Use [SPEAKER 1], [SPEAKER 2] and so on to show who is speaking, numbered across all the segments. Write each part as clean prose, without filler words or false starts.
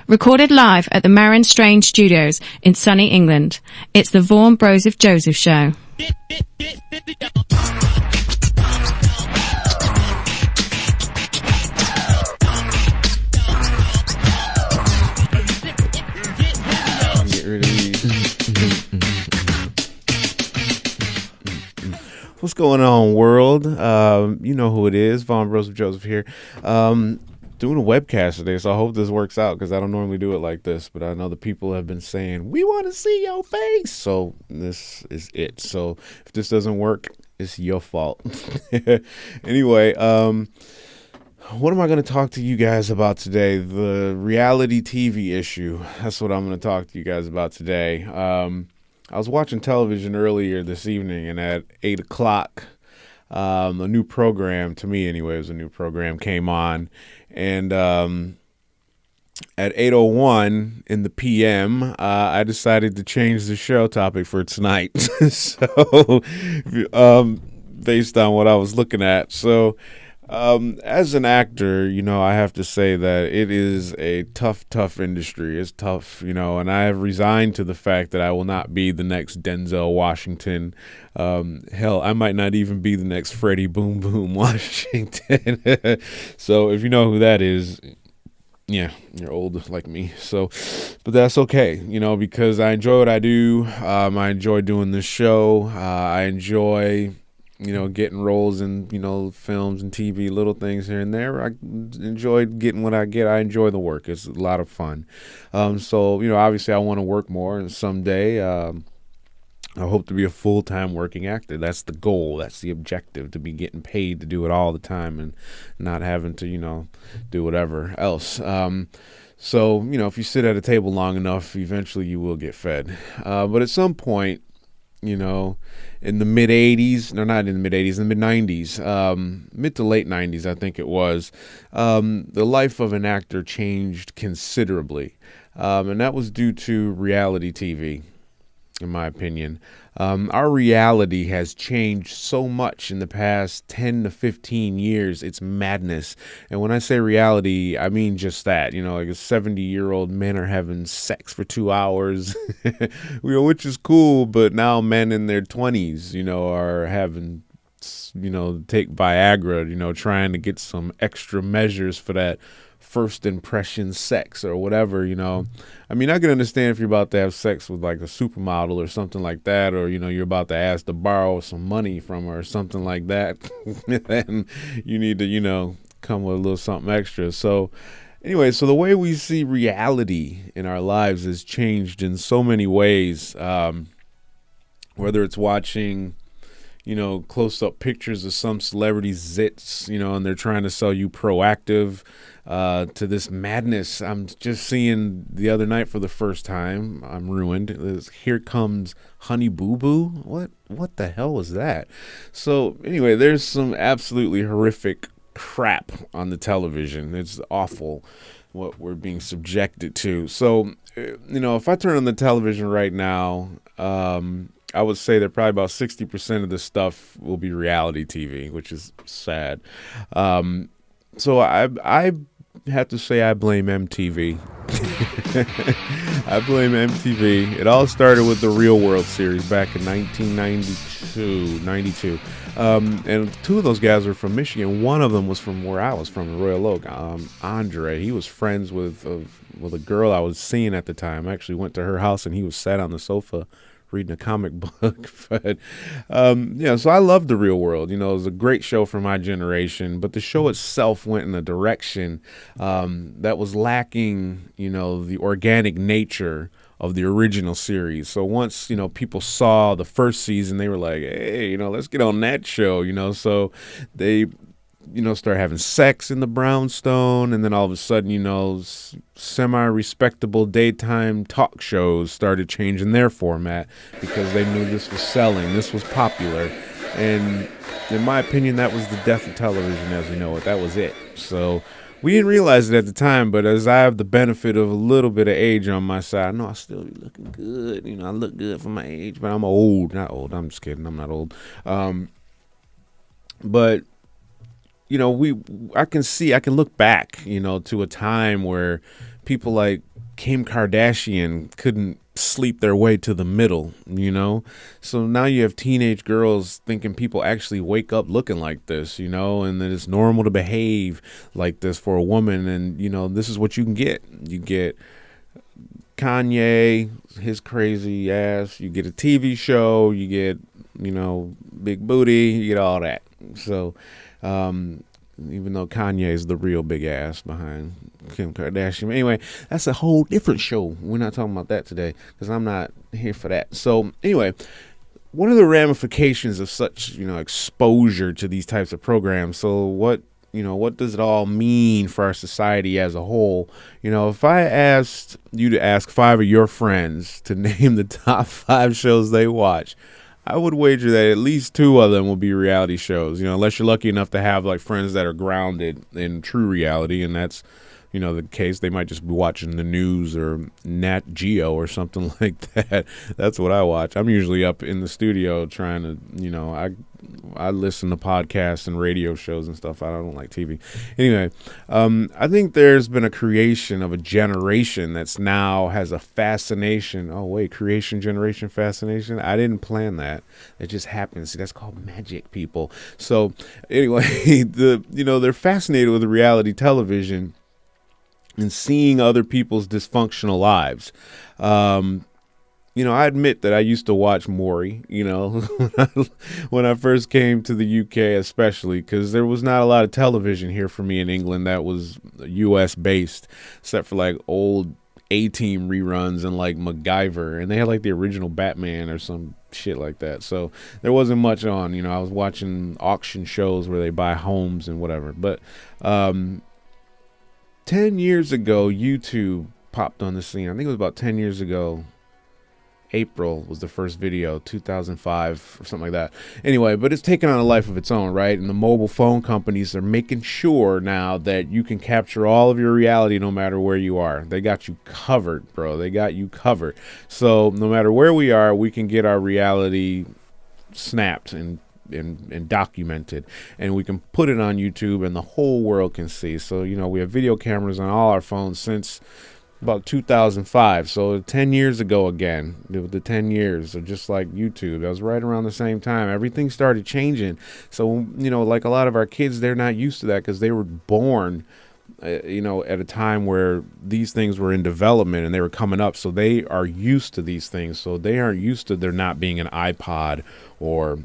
[SPEAKER 1] Recorded live at the Marin Strange Studios in sunny England. It's the Vaughn Joseph Show.
[SPEAKER 2] Get rid of these. What's going on, world? You know who it is. Vaughn Joseph here. Doing a webcast today, so I hope this works out because I don't normally do it like this, but I know the people have been saying, we want to see your face. So this is it. So if this doesn't work, it's your fault. Anyway, what am I going to talk to you guys about today? The reality TV issue. That's what I'm going to talk to you guys about today. I was watching television earlier this evening, and at 8 o'clock, a new program, to me anyway, it was a new program, came on. And at 8:01 in the PM, I decided to change the show topic for tonight. So, based on what I was looking at. So, as an actor, you know, I have to say that it is a tough industry. It's tough, you know, and I have resigned to the fact that I will not be the next Denzel Washington. Hell, I might not even be the next Freddie Boom Boom Washington. So if you know who that is, yeah, you're old like me. So, but that's okay, you know, because I enjoy what I do. I enjoy doing this show. I enjoy, you know, getting roles in, you know, films and TV, little things here and there. I enjoy getting what I get. I enjoy the work. It's a lot of fun. So, you know, obviously I want to work more, and someday I hope to be a full-time working actor. That's the goal. That's the objective, to be getting paid to do it all the time and not having to, you know, do whatever else. So, you know, if you sit at a table long enough, eventually you will get fed. But at some point, you know, in the mid-'80s, no, not in the mid-'80s, in the mid-'90s, mid to late 90s, I think it was, the life of an actor changed considerably. And that was due to reality TV, in my opinion. Our reality has changed so much in the past 10 to 15 years. It's madness. And when I say reality, I mean just that. You know, like 70-year-old men are having sex for 2 hours, you know, which is cool. But now men in their 20s, you know, are having, you know, take Viagra, you know, trying to get some extra measures for that first impression sex or whatever, you know. I mean, I can understand if you're about to have sex with like a supermodel or something like that, or, you know, you're about to ask to borrow some money from her or something like that. Then you need to, you know, come with a little something extra. So anyway, so the way we see reality in our lives has changed in so many ways, whether it's watching, you know, close-up pictures of some celebrity's zits, you know, and they're trying to sell you Proactive, to this madness. I'm just seeing the other night for the first time. I'm ruined. Here Comes Honey Boo Boo. What the hell was that? So anyway, there's some absolutely horrific crap on the television. It's awful what we're being subjected to. So, you know, if I turn on the television right now, I would say that probably about 60% of the stuff will be reality TV, which is sad. So I have to say I blame MTV. I blame MTV. It all started with the Real World series back in 92. And two of those guys were from Michigan. One of them was from where I was from, Royal Oak. Andre, he was friends with a girl I was seeing at the time. I actually went to her house and he was sat on the sofa reading a comic book. But yeah, so I love The Real World. You know, it was a great show for my generation, but the show itself went in a direction that was lacking, you know, the organic nature of the original series. So once, you know, people saw the first season, they were like, hey, you know, let's get on that show, you know. So they, you know, start having sex in the brownstone, and then all of a sudden, you know, semi-respectable daytime talk shows started changing their format because they knew this was selling, this was popular, and in my opinion, that was the death of television as we know it. That was it. So we didn't realize it at the time, but as I have the benefit of a little bit of age on my side, I know I still be looking good. You know, I look good for my age, but I'm old. Not old. I'm just kidding. I'm not old. But you know, I can look back, you know, to a time where people like Kim Kardashian couldn't sleep their way to the middle, you know? So now you have teenage girls thinking people actually wake up looking like this, you know, and that it's normal to behave like this for a woman. And, you know, this is what you can get. You get Kanye, his crazy ass, you get a TV show, you get, you know, big booty, you get all that. So, even though Kanye is the real big ass behind Kim Kardashian. Anyway, that's a whole different show. We're not talking about that today because I'm not here for that. So anyway, what are the ramifications of such, you know, exposure to these types of programs? So what does it all mean for our society as a whole? You know, if I asked you to ask 5 of your friends to name the top 5 shows they watch, I would wager that at least 2 of them will be reality shows, you know, unless you're lucky enough to have like friends that are grounded in true reality. And that's, you know, the case. They might just be watching the news or Nat Geo or something like that. That's what I watch. I'm usually up in the studio trying to, you know, I listen to podcasts and radio shows and stuff. I don't like TV. Anyway, I think there's been a creation of a generation that's now has a fascination. Oh, wait, creation, generation, fascination. I didn't plan that. It just happens. See, that's called magic, people. So anyway, they're fascinated with reality television and seeing other people's dysfunctional lives. You know, I admit that I used to watch Maury, you know, when I first came to the UK, especially because there was not a lot of television here for me in England that was US based, except for like old A-Team reruns and like MacGyver. And they had like the original Batman or some shit like that. So there wasn't much on, you know, I was watching auction shows where they buy homes and whatever. But 10 years ago, YouTube popped on the scene. I think it was about 10 years ago. April was the first video, 2005 or something like that. Anyway, but it's taken on a life of its own, right? And the mobile phone companies are making sure now that you can capture all of your reality no matter where you are. They got you covered, bro. They got you covered. So no matter where we are, we can get our reality snapped and documented, and we can put it on YouTube and the whole world can see. So, you know, we have video cameras on all our phones since about 2005, so 10 years ago again, the 10 years, so just like YouTube, that was right around the same time. Everything started changing. So, you know, like a lot of our kids, they're not used to that because they were born, you know, at a time where these things were in development and they were coming up. So they are used to these things. So they aren't used to there not being an iPod or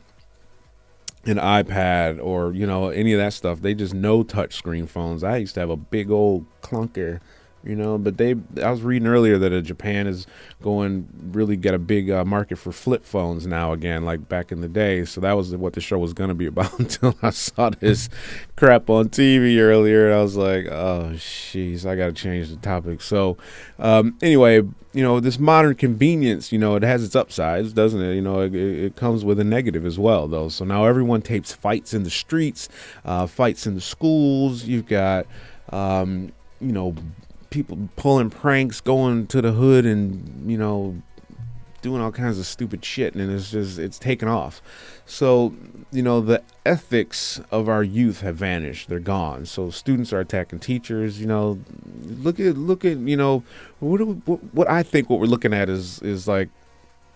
[SPEAKER 2] an iPad or, you know, any of that stuff. They just know touchscreen phones. I used to have a big old clunker, you know, but I was reading earlier that Japan is going really get a big market for flip phones now again, like back in the day. So that was what the show was going to be about until I saw this crap on TV earlier. And I was like, oh, jeez, I got to change the topic. So anyway, you know, this modern convenience, you know, it has its upsides, doesn't it? You know, it comes with a negative as well, though. So now everyone tapes fights in the streets, fights in the schools. You've got, you know, people pulling pranks, going to the hood and, you know, doing all kinds of stupid shit. And it's taken off. So, you know, the ethics of our youth have vanished. They're gone. So students are attacking teachers. You know, look at, you know, what I think what we're looking at is like,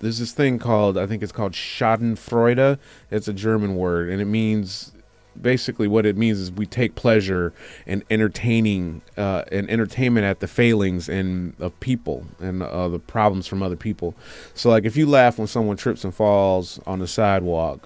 [SPEAKER 2] there's this thing called, I think it's called Schadenfreude. It's a German word, and it means, basically what it means is we take pleasure in entertainment at the failings of people and the problems from other people. So like if you laugh when someone trips and falls on the sidewalk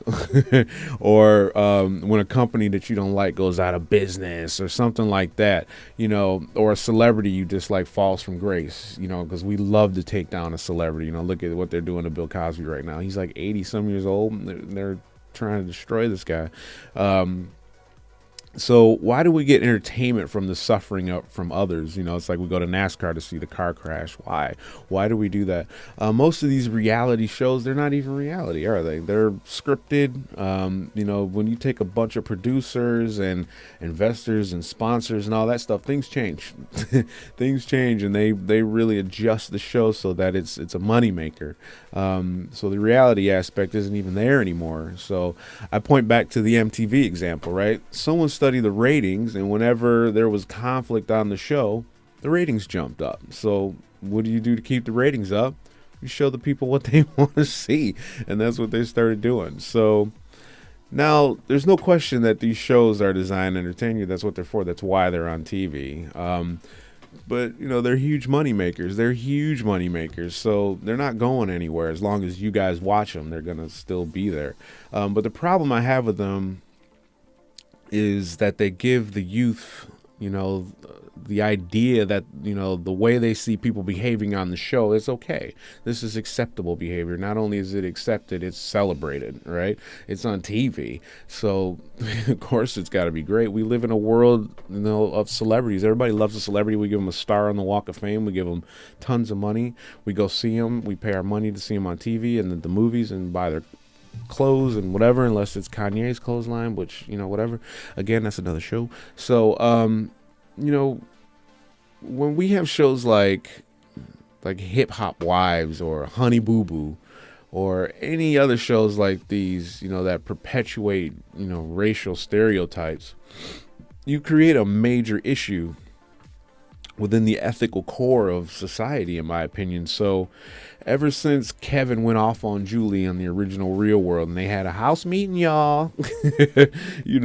[SPEAKER 2] or when a company that you don't like goes out of business or something like that, you know, or a celebrity you dislike falls from grace, you know, because we love to take down a celebrity. You know, look at what they're doing to Bill Cosby right now. He's like 80 some years old. They're trying to destroy this guy. So why do we get entertainment from the suffering up from others? You know, it's like we go to NASCAR to see the car crash. Why do we do that? Most of these reality shows, they're not even reality, are they? They're scripted. You know, when you take a bunch of producers and investors and sponsors and all that stuff, things change. Things change, and they really adjust the show so that it's a moneymaker. So the reality aspect isn't even there anymore. So I point back to the MTV example, right? Someone studied the ratings, and whenever there was conflict on the show, the ratings jumped up. So what do you do to keep the ratings up? You show the people what they want to see, and that's what they started doing. So now there's no question that these shows are designed to entertain you. That's what they're for. That's why they're on TV. But they're huge money makers. They're huge money makers, so they're not going anywhere as long as you guys watch them. They're gonna still be there. But the problem I have with them is that they give the youth, the idea that, the way they see people behaving on the show is okay. This is acceptable behavior. Not only is it accepted, it's celebrated, right? It's on TV. So, of course, it's got to be great. We live in a world, of celebrities. Everybody loves a celebrity. We give them a star on the Walk of Fame. We give them tons of money. We go see them. We pay our money to see them on TV and the movies and buy their clothes and whatever, unless it's Kanye's clothesline, which, whatever. Again, that's another show. So, when we have shows like Hip Hop Wives or Honey Boo Boo or any other shows like these, that perpetuate, racial stereotypes, you create a major issue within the ethical core of society, in my opinion. So ever since Kevin went off on Julie on the original Real World and they had a house meeting, y'all,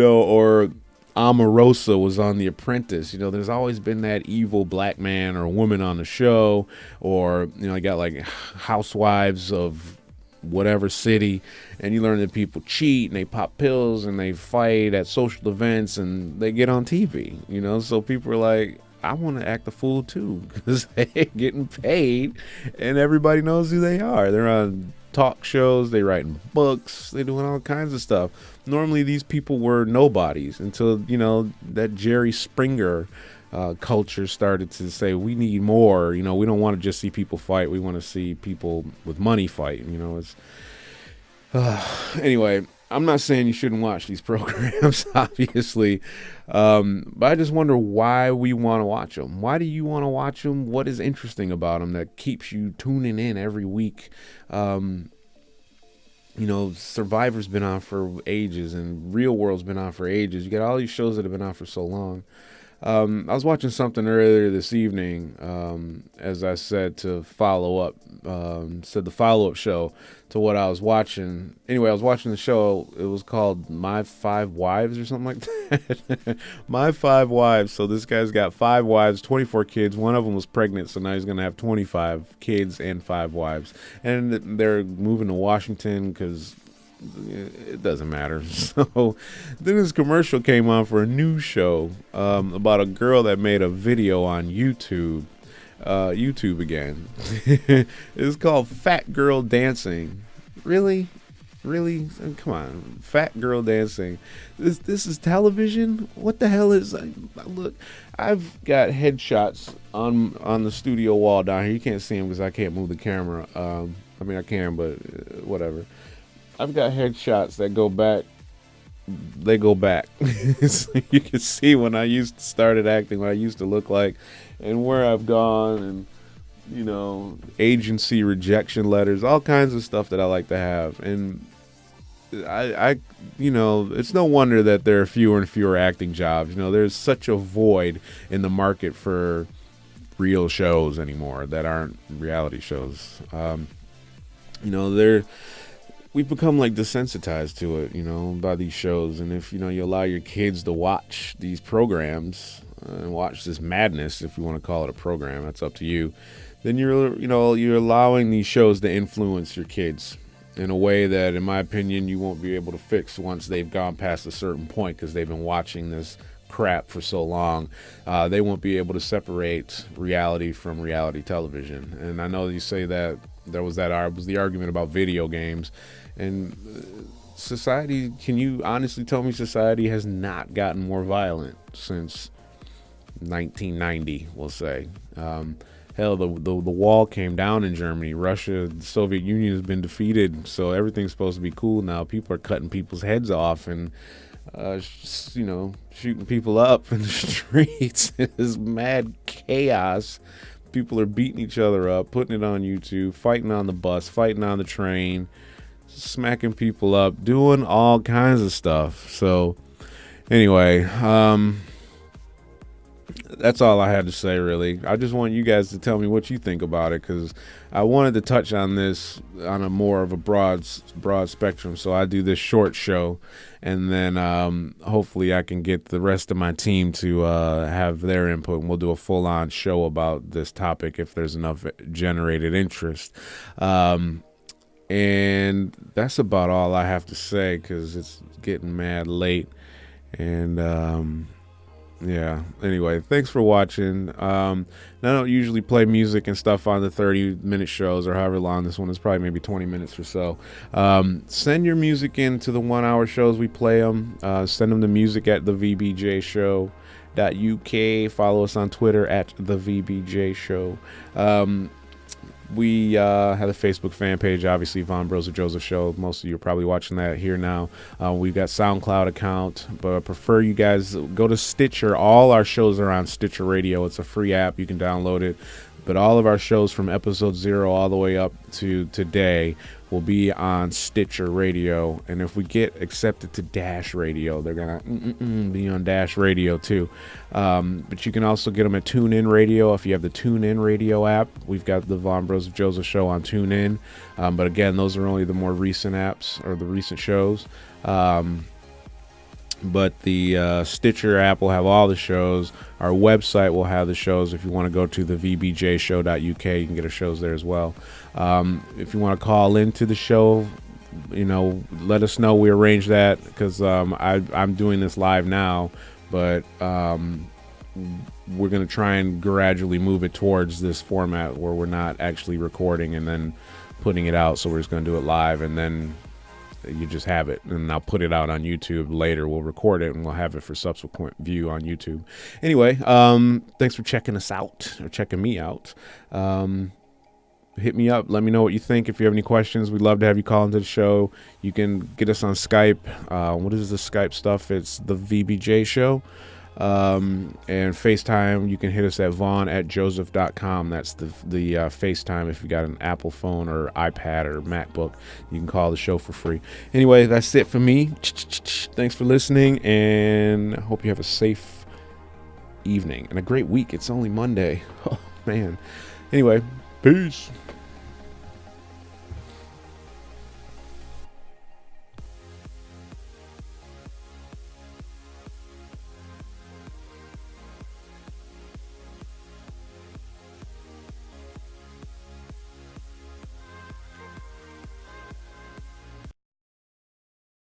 [SPEAKER 2] or Omarosa was on The Apprentice, there's always been that evil black man or woman on the show, or, you got like housewives of whatever city, and you learn that people cheat and they pop pills and they fight at social events and they get on TV, so people are like, I want to act a fool too, because they're getting paid and everybody knows who they are. They're on talk shows, they writing books, they doing all kinds of stuff. Normally these people were nobodies until, that Jerry Springer culture started to say, we need more, we don't want to just see people fight. We want to see people with money fight. Anyway, I'm not saying you shouldn't watch these programs, obviously, but I just wonder why we want to watch them. Why do you want to watch them? What is interesting about them that keeps you tuning in every week? Survivor's been on for ages and Real World's been on for ages. You got all these shows that have been on for so long. I was watching something earlier this evening, as I said, to follow up, the follow-up show to what I was watching. Anyway, I was watching the show. It was called My 5 Wives or something like that. My 5 Wives. So this guy's got 5 wives, 24 kids. One of them was pregnant, so now he's going to have 25 kids and 5 wives. And they're moving to Washington because it doesn't matter. So then this commercial came on for a new show about a girl that made a video on YouTube. YouTube again. It's called Fat Girl Dancing. Really? Come on, Fat Girl Dancing. This is television? What the hell is? Look, I've got headshots on the studio wall down here. You can't see them because I can't move the camera. I can, but whatever. I've got headshots that go back. They go back. So you can see when I started acting, what I used to look like, and where I've gone, and agency rejection letters, all kinds of stuff that I like to have. And I it's no wonder that there are fewer and fewer acting jobs. There's such a void in the market for real shows anymore that aren't reality shows. We've become like desensitized to it, by these shows. And if, you allow your kids to watch these programs and watch this madness, if you want to call it a program, that's up to you, then you're allowing these shows to influence your kids in a way that, in my opinion, you won't be able to fix once they've gone past a certain point, because they've been watching this crap for so long. They won't be able to separate reality from reality television. And I know you say that there was the argument about video games. And society, can you honestly tell me society has not gotten more violent since 1990, we'll say? Hell, the wall came down in Germany. Russia, the Soviet Union has been defeated, so everything's supposed to be cool now. People are cutting people's heads off and, shooting people up in the streets. It's mad chaos. People are beating each other up, putting it on YouTube, fighting on the bus, fighting on the train, smacking people up, doing all kinds of stuff. So anyway, That's all I had to say, really. I just want you guys to tell me what you think about it, because I wanted to touch on this on a more of a broad spectrum. So I do this short show, and then hopefully I can get the rest of my team to have their input, and we'll do a full-on show about this topic if there's enough generated interest. And that's about all I have to say, because it's getting mad late. And yeah, anyway, thanks for watching. I don't usually play music and stuff on the 30-minute shows, or however long this one is, probably maybe 20 minutes or so. Send your music in to the 1-hour shows. We play them. Send them to music at TheVBJshow.uk. Follow us on Twitter at TheVBJshow. We have a Facebook fan page, obviously, Vaughn Brohseph Show. Most of you are probably watching that here now. We've got SoundCloud account, but I prefer you guys go to Stitcher. All our shows are on Stitcher Radio. It's a free app. You can download it. But all of our shows from episode 0 all the way up to today will be on Stitcher Radio. And if we get accepted to Dash Radio, they're going to be on Dash Radio too. But you can also get them at TuneIn Radio. If you have the TuneIn Radio app, we've got the Vaughn Brohseph Show on TuneIn. But again, those are only the more recent apps, or the recent shows. But the Stitcher app will have all the shows. Our website will have the shows. If you want to go to TheVBJshow.uk, you can get our shows there as well. If you want to call into the show, let us know. We arrange that, because I'm doing this live now, but we're going to try and gradually move it towards this format where we're not actually recording and then putting it out. So we're just going to do it live, and then you just have it, and I'll put it out on YouTube later. We'll record it and we'll have it for subsequent view on YouTube. Anyway, thanks for checking us out, or checking me out. Hit me up. Let me know what you think. If you have any questions, we'd love to have you call into the show. You can get us on Skype. What is the Skype stuff? It's the VBJ Show. And FaceTime, you can hit us at Vaughn@Joseph.com. That's the FaceTime. If you got an Apple phone or iPad or MacBook, you can call the show for free. Anyway, that's it for me. Thanks for listening, and I hope you have a safe evening and a great week. It's only Monday. Oh man. Anyway, peace.